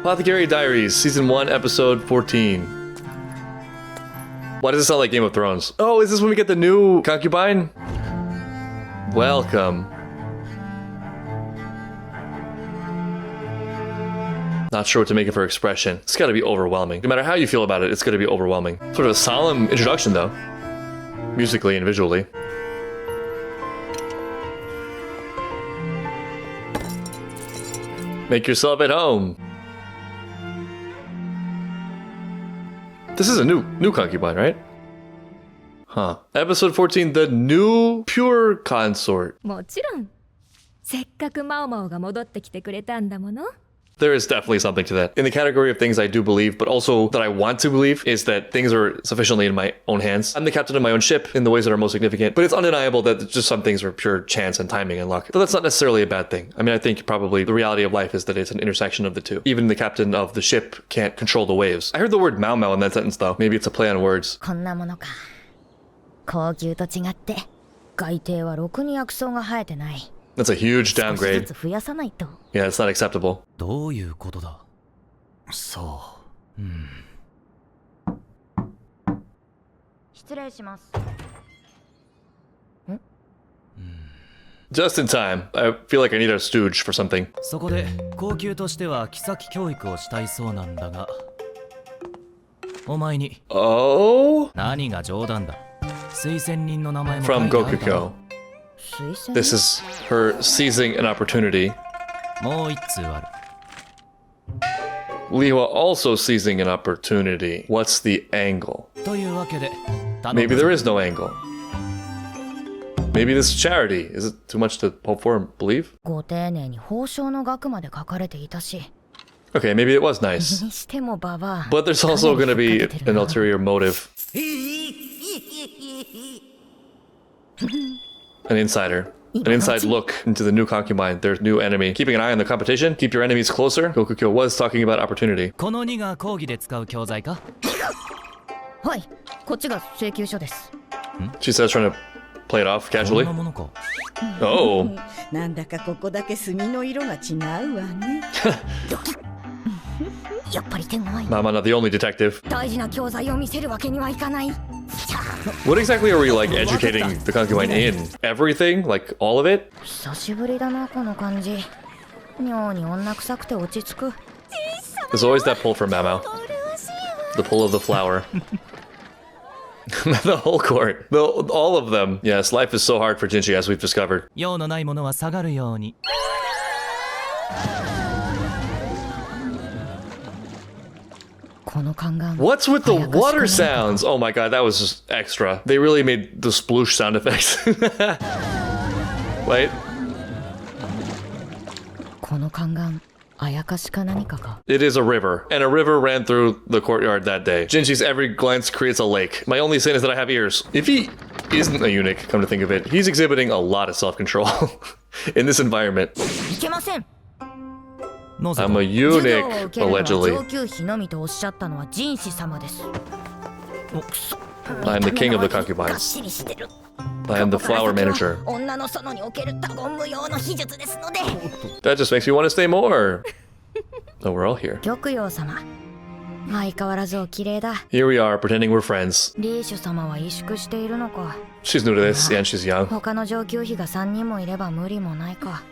Apothecary Diaries, Season 1, Episode 14. Why does it sound like Game of Thrones? Oh, is this when we get the new concubine? Welcome. Not sure what to make of her expression. It's gotta be overwhelming. No matter how you feel about it, it's gonna be overwhelming. Sort of a solemn introduction though. Musically and visually. Make yourself at home. This is a new concubine, right? Huh. Episode 14, the new Pure Consort. もちろん。せっかくマオマオが戻ってきてくれたんだもの。 There is definitely something to that. In the category of things I do believe, but also that I want to believe, is that things are sufficiently in my own hands. I'm the captain of my own ship in the ways that are most significant, but it's undeniable that just some things are pure chance and timing and luck. But that's not necessarily a bad thing. I mean, I think probably the reality of life is that it's an intersection of the two. Even the captain of the ship can't control the waves. I heard the word Maomao in that sentence though. Maybe it's a play on words. こんなものか。高級と違って、海底はろくに薬草が生えてない。 That's a huge downgrade. 少しずつ増やさないと。 Yeah, it's not acceptable. どういうことだ。そう。失礼します。 Just in time. I feel like I need a stooge for something. そこで高級としては妃教育をしたいそうなんだが、お前に Oh? 何が冗談だ。推薦人の名前も From 書いてあるだろ Gokuko. This is her seizing an opportunity. もう一通ある。 Liwa also seizing an opportunity. What's the angle? というわけで、頼む Maybe there is no angle. Maybe this is charity. Is it too much to hope for and believe? ご丁寧に報奨の額まで書かれていたし。 Okay, maybe it was nice. にしてもババア。 But there's also going to be an ulterior motive. An insider. An inside look into the new concubine, their new enemy. Keeping an eye on the competition, keep your enemies closer. Gokuko was talking about opportunity. この2が講義で使う教材か。はい、こっちが請求書です。 She says, trying to play it off こん casually. なものか。 Oh. なんだかここだけ墨の色が違うわね。やっぱり手強い。 Mama, not the only detective. 大事な教材を見せるわけにはいかない。 What exactly are we, like, educating the concubine in? Everything? Like, all of it? 久しぶりだなこの感じ。妙に女臭くて落ち着く。 There's always that pull for Maomao. The pull of the flower. The whole court. All of them. Yes, life is so hard for Jinchi, as we've discovered. 用のないものは下がるように。 この宦官。 What's with the water sounds? Oh my god, that was just extra. They really made the sploosh sound effects. Wait. この宦官、あやかしか何かか。 It is a river, and a river ran through the courtyard that day. Jinchi's every glance creates a lake. My only sin is that I have ears. If he isn't a eunuch, come to think of it, he's exhibiting a lot of self-control in this environment. いけません。 I'm a eunuch, 授業を受けるのは allegedly. 上級妃のみとおっしゃったのは人子様です。 I'm the king of the がっ concubines. しりしてる。 I am the flower manager. 女の園における他言無用の秘術ですので。 That just makes me want to stay more. Oh, we're all here. 玉葉様、相変わらずお綺麗だ。 Here we are, pretending we're friends. リーシュ様は萎縮しているのか。 She's new to this, and she's young. 他の上級妃が3人もいれば無理もないか。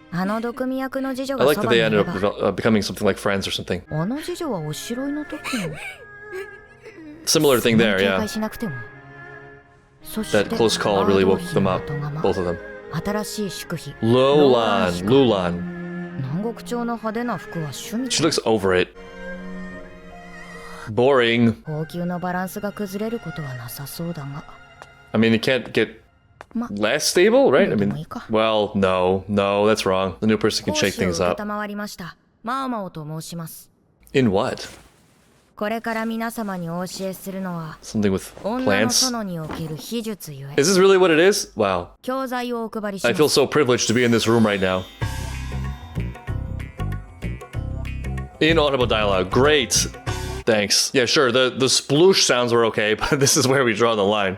あの毒味役の次女 I が like そ that ばに they いれ ended ば。 up becoming something like friends or something. あの次女はおしろいの時の。 Similar thing there, 警 yeah. 戒しなくても。そして That close call really woke them up, both of them. 新しい宿妃 Lulan. 南国調の派手な服は趣味 She looks over it. Boring. 高級のバランスが崩れることはなさそうだが。 I mean, it can't get less stable, right? I mean, でもいいか。 well, no, that's wrong. The new person can 講 shake 師を things up. 承りました。マオマオと申します。 In what? これから皆様にお教えするのは Something with 女の plants? 園における秘術ゆえ Is this really what it is? Wow. 教材をお配りしま I す。 feel so privileged to be in this room right now. Inaudible dialogue. Great. Thanks. Yeah, sure. The sploosh sounds were okay, but this is where we draw the line.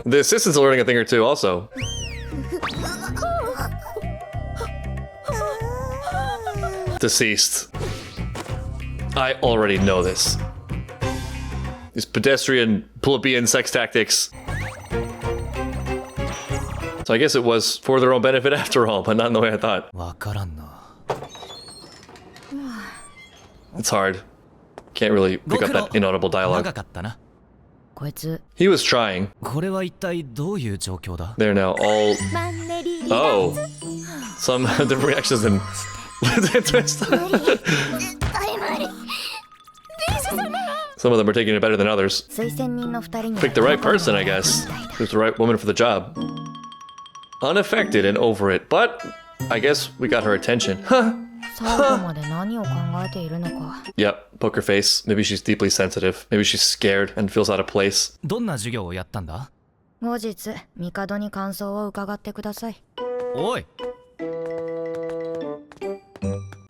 The assistants are learning a thing or two also. deceased. I already know this. These pedestrian, plebeian sex tactics. So I guess it was for their own benefit after all, but not in the way I thought. わからんな。 It's hard. Can't really pick up that inaudible 長 dialogue. かったな。こいつ He was trying. これは一体どういう状況だ？ They're now all... マンネリ Oh. Some different reactions than... Some of them are taking it better than others. 推薦人の二人に Pick the right person, I guess. Choose the right woman for the job. Unaffected and over it, but I guess we got her attention. Huh. 最後まで何を考えているのか Yep, poker face. Maybe she's deeply sensitive. Maybe she's scared and feels out of place. どんな授業をやったんだ？後日帝に感想を伺ってくださいおい。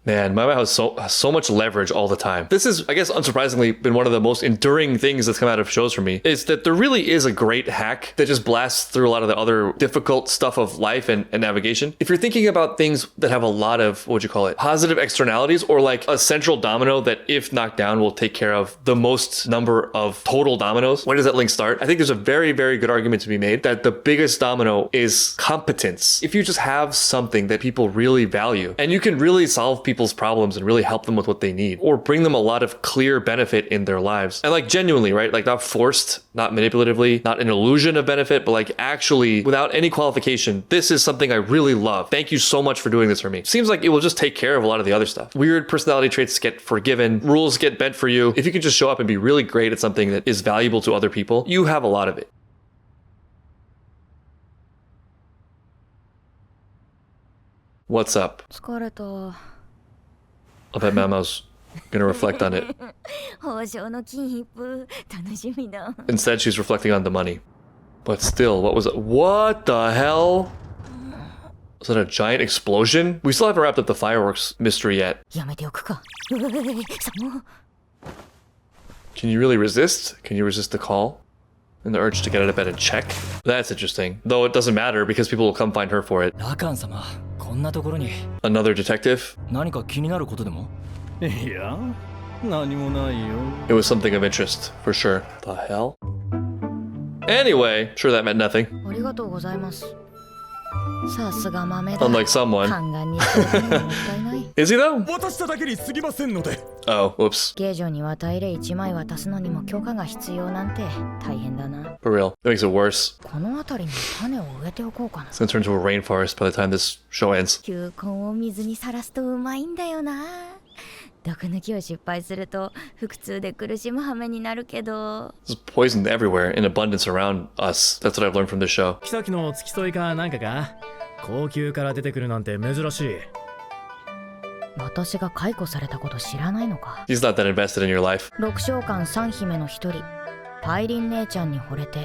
Man, Maomao has so much leverage all the time. This is, I guess, unsurprisingly, been one of the most enduring things that's come out of shows for me, is that there really is a great hack that just blasts through a lot of the other difficult stuff of life and navigation. If you're thinking about things that have a lot of, what would you call it, positive externalities, or like a central domino that if knocked down will take care of the most number of total dominoes, when does that link start? I think there's a very, very good argument to be made that the biggest domino is competence. If you just have something that people really value, and you can really solve people's problems and really help them with what they need, or bring them a lot of clear benefit in their lives, and like genuinely, right, like not forced, not manipulatively, not an illusion of benefit, but like actually without any qualification, this is something I really love, thank you so much for doing this for me. Seems like it will just take care of a lot of the other stuff. Weird personality traits get forgiven, rules get bent for you. If you can just show up and be really great at something that is valuable to other people, you have a lot of it. What's up? 疲れた I bet Maomao's gonna reflect on it. 宝条の金一封楽しみだ Instead, she's reflecting on the money. But still, what was it? What the hell? Was that a giant explosion? We still haven't wrapped up the fireworks mystery yet. やめておくかうわ寒 Can you really resist? Can you resist the call? And the urge to get out of bed and check? That's interesting. Though it doesn't matter because people will come find her for it. ラカン様、こんなところに Another detective? 何か気になることでも？いや、何もないよ。 It was something of interest, for sure. The hell? Anyway, sure that meant nothing. ありがとうございますさすが豆だ Unlike someone. 宦官にしてるのももったいない Is he though? 渡しただけに過ぎませんので。 Oh, whoops. 芸女には大礼1枚渡すのにも許可が必要なんて大変だな For real. It makes it worse. この辺りに種を植えておこうかな It's gonna turn into a rainforest by the time this show ends. 球根を水にさらすとうまいんだよな毒抜きを失敗すると腹痛で苦しむ羽目になるけど There's poison everywhere in abundance around us. That's what I've learned from this show. 妃の付き添いかなんかか高級から出てくるなんて珍しい。私が解雇されたこと知らないのか He's not that invested in your life. 六召喚三姫の一人パイリン姉ちゃんに惚れて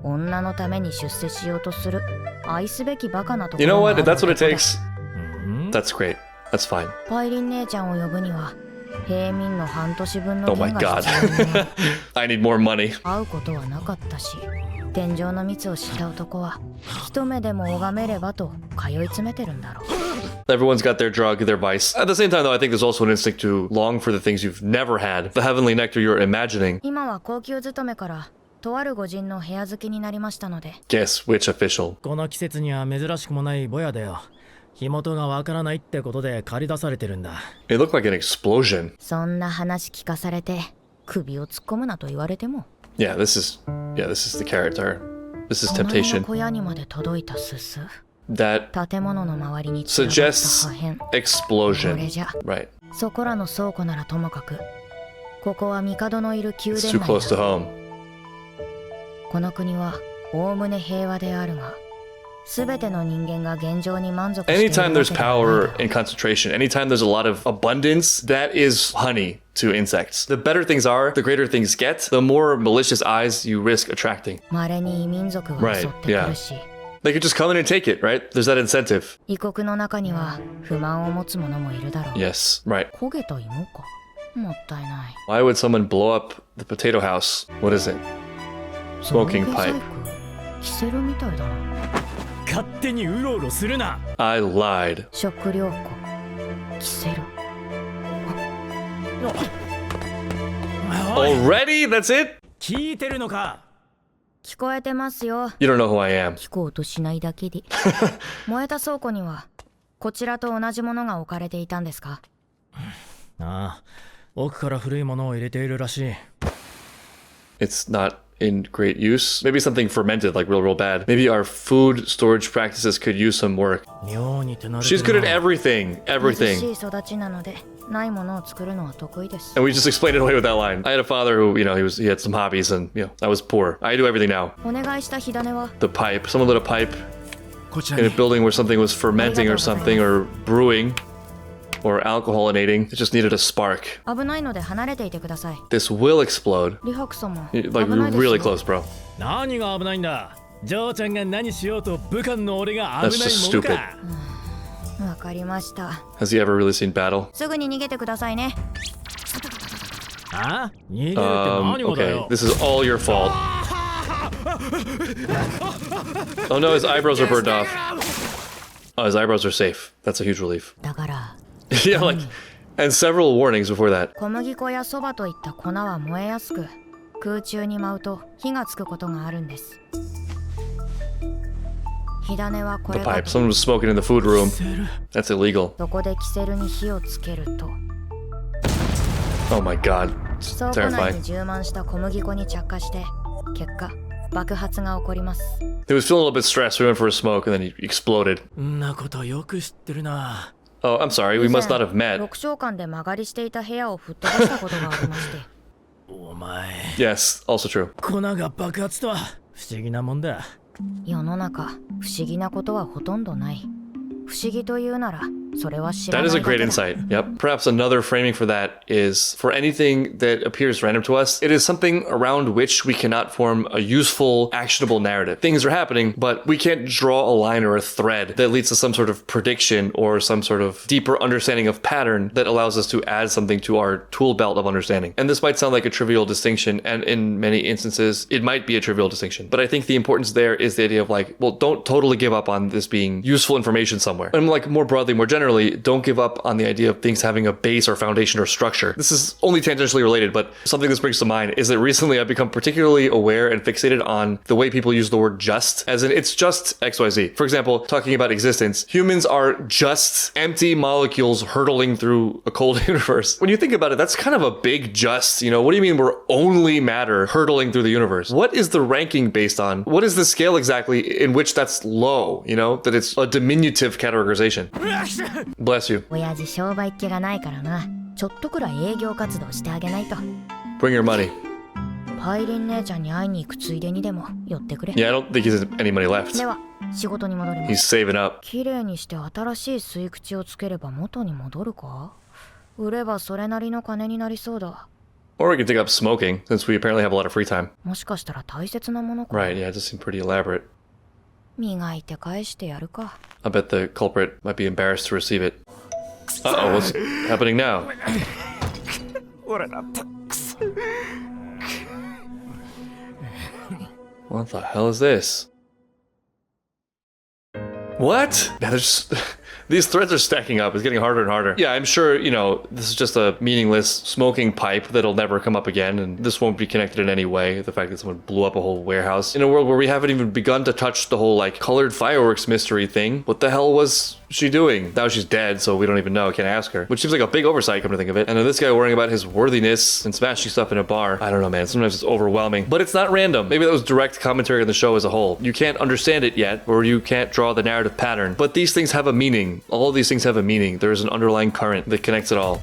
女のために出世しようとする愛すべきバカなとこ You ろ know があ what? る If that's what it 男だ takes, that's great. That's fine. パイリン姉ちゃんを呼ぶには平民の半年分の Oh my 銀が god. 必要になる I need more money. 会うことはなかったし天井の蜜を知った男は一目でも拝めればと通い詰めてるんだろう Everyone's got their drug, their vice. At the same time, though, I think there's also an instinct to long for the things you've never had. The heavenly nectar you're imagining. 今は高級勤めからとある御人の部屋付きになりましたので Guess which official. この季節には珍しくもないぼやだよ。火元がわからないってことで借り出されてるんだ。It looked like an explosion. そんな話聞かされて首を突っ込むなと言われても Yeah, this is the character. This is お前の temptation. 小屋にまで届いたすす That 建物の周りに散らばった suggests 破片これ explosion. じゃ Right. そこらの倉庫ならともかくここは帝のいる宮 It's 殿 too close to 内だ home. この国はおおむね平和であるが全ての人間が現状に満足している Anytime わ there's けではないだろ power and concentration, anytime there's a lot of abundance, that is honey to insects. The better things are, the greater things get, the more malicious eyes you risk attracting. 稀に異民族が襲ってくるし、 They could just come in and take it, right? There's that incentive. 異国の中には不満を持つ者もいるだろう Yes, right. 焦げた芋かもったいない Why would someone blow up the potato house? What is it? Smoking その pipe. モザイクキセルみたいだな勝手にうろうろするな。 I lied. 食料庫キセル Already? That's it? 聞いてるのか。聞こえてますよ。 You don't know who I am. 聞こうとしないだけで。燃えた倉庫にはこちらと同じものが置かれていたんですか？ああ、奥から古いものを入れているらしい。It's not in great use. Maybe something fermented, like real bad. Maybe our food storage practices could use some work. 妙に手慣れて She's る good な at everything. 貧し Everything. い育ちなのでないものを作るのは得意です。 And we just explained it away with that line. I had a father who, he had some hobbies and, I was poor. I do everything now. お願いした火種は The pipe. Someone lit a pipe こちら in a に building where something was fermenting or something or brewing or alcoholinating. It just needed a spark. 危ないので離れていてください。 This will explode. リハクソも Like 危ないですよ really close, bro. 何が危ないんだ。ジョーちゃんが何しようと部下の俺が That's 危ない just もん stupid. か。わかりました。 Has he ever really seen battle? すぐに逃げてくださいね。あ？逃げるって何がだ Okay. よ。 This is all your fault. Oh no, his eyebrows are burned off. Oh, his eyebrows are safe. That's a huge relief. だから Yeah, like, and several warnings before that. 小麦粉やそばといった粉は燃えやすく、空中に舞うと火がつくことがあるんです。火種はこ The れだ pipe. と Someone was smoking in the food room. That's illegal. そこでキセルに火をつけると Oh my god. It's 倉庫内 terrifying. に充満した小麦粉に着火して結果爆発が起こります。 He was feeling a little bit stressed. We went for a smoke and then he exploded. んなことよく知ってるな。 Oh, I'm sorry. We must not have 6 met. 章間で間借りしていた部屋を吹っ飛ばしたことがありましてお前、 Yes, also true. 粉が爆発とは不思議なもんだ。世の中不思議なことはほとんどない。不思議というならそれは知ら That ない is a だけ great だ。 insight. Yep. Perhaps another framing for that is for anything that appears random to us, it is something around which we cannot form a useful, actionable narrative. Things are happening, but we can't draw a line or a thread that leads to some sort of prediction or some sort of deeper understanding of pattern that allows us to add something to our tool belt of understanding. And this might sound like a trivial distinction, and in many instances, it might be a trivial distinction. But I think the importance there is the idea of like, well, don't totally give up on this being useful information somewhere. And like more broadly, more generally, don't give up on the idea of things having a base or foundation or structure. This is only tangentially related, but something that springs to mind is that recently I've become particularly aware and fixated on the way people use the word just, as in it's just XYZ. For example, talking about existence, humans are just empty molecules hurtling through a cold universe. When you think about it, that's kind of a big just, what do you mean we're only matter hurtling through the universe? What is the ranking based on? What is the scale exactly in which that's low, that it's a diminutive categorization? Bless you. 親父商売っ気がないからな。ちょっとくらい営業活動してあげないと。 Bring your money. パイリン姉ちゃんに会いに行くついでにでも寄ってくれ。 Yeah, I don't think he has any money left. では仕事に戻りま He's す。 saving up. 綺麗にして新しい吸い口をつければ元に戻るか？売ればそれなりの金になりそうだ。 Or we could take up smoking, since we apparently have a lot of free time. もしかしたら大切なものか。 Right, yeah, it does seem pretty elaborate. 磨いて返してやるか。 I bet the culprit might be embarrassed to receive it. Uh-oh, what's happening now? What the hell is this? What? Yeah, there's these threads are stacking up. It's getting harder and harder. Yeah, I'm sure, this is just a meaningless smoking pipe that'll never come up again, and this won't be connected in any way. The fact that someone blew up a whole warehouse in a world where we haven't even begun to touch the whole, colored fireworks mystery thing. What the hell was she doing? Now she's dead, so we don't even know. I can't ask her. Which seems like a big oversight, come to think of it. And then this guy worrying about his worthiness and smashing stuff in a bar. I don't know, man. Sometimes it's overwhelming. But it's not random. Maybe that was direct commentary on the show as a whole. You can't understand it yet, or you can't draw the narrative pattern. But these things have a meaning. All of these things have a meaning. There is an underlying current that connects it all.